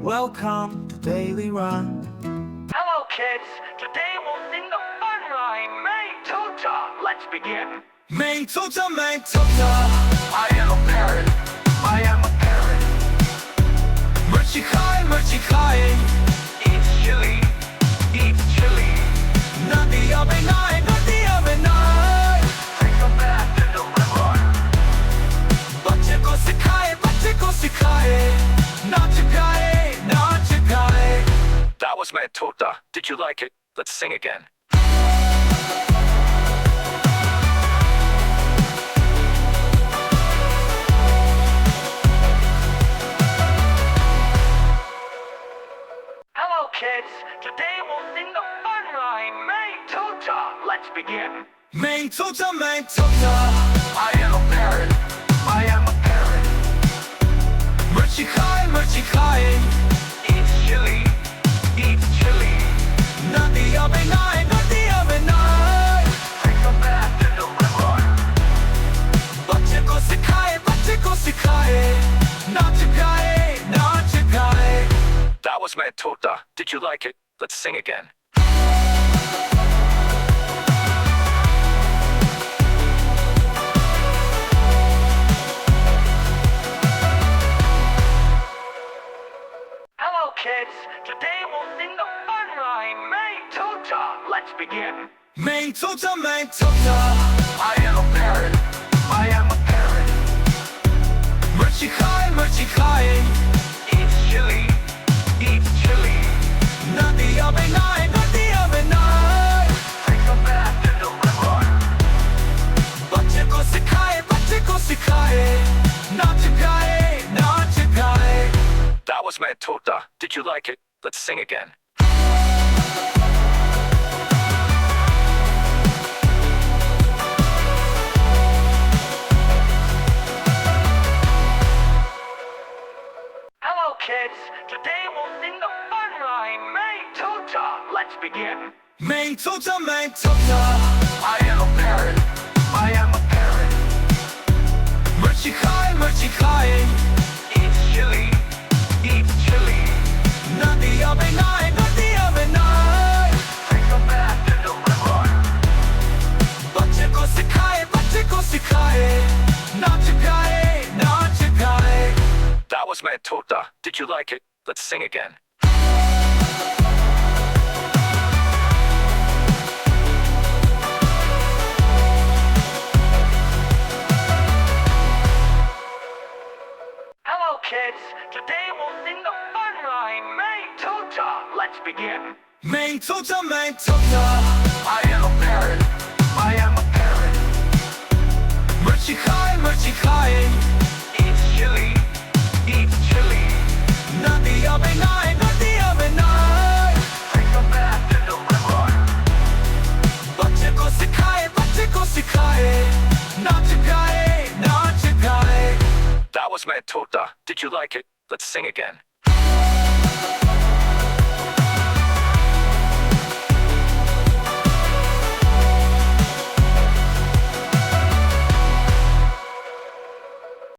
Welcome to Daily Run. Hello kids, today we'll sing the fun rhyme. May Tota, let's begin. May Tota, I am a parrot, I am a parrot. Murchie, Eats chili, eats chili. Nadi abenai. Take a bath in the river. Bache ko sikae, nachikae. That was May Tota. Did you like it? Let's sing again. Hello kids, today we'll sing the fun rhyme. May Tota, let's begin. May Tota, I am a parrot, I am a parrot. Murchie, Eats chili, eats chili. nadi abenai. Take a bath in the river. Bache ko sikae, nachikae. That was May Tota. Did you like it? Let's sing again. Hello kids, today we'll sing the fun rhyme. May Tota, let's begin. May Tota, I am a parrot, I am a parrot. Murchie, Eats chili, eats chili. nadi abenai. Take a bath in the river. Bache ko sikae, nachikae. That was May Tota. Did you like it? Let's sing again. Hello kids, today we'll sing the fun rhyme. May Tota, let's begin. May Tota, I am a parrot, I am a parrot. Murchie, Eats chili, eats chili. nadi abenai. Take a bath in the river. Bache ko sikae, nachikae. That was May Tota. Did you like it? Let's sing again. Hello kids, today we'll sing the fun rhyme. May Tota, let's begin. May Tota, I am a parrot, I am a parrot. Murchie, Eats chili, eats chili. nadi abenai. Take a bath in the river. Bache ko sikae, nachikae. That was May Tota. Did you like it? Let's sing again.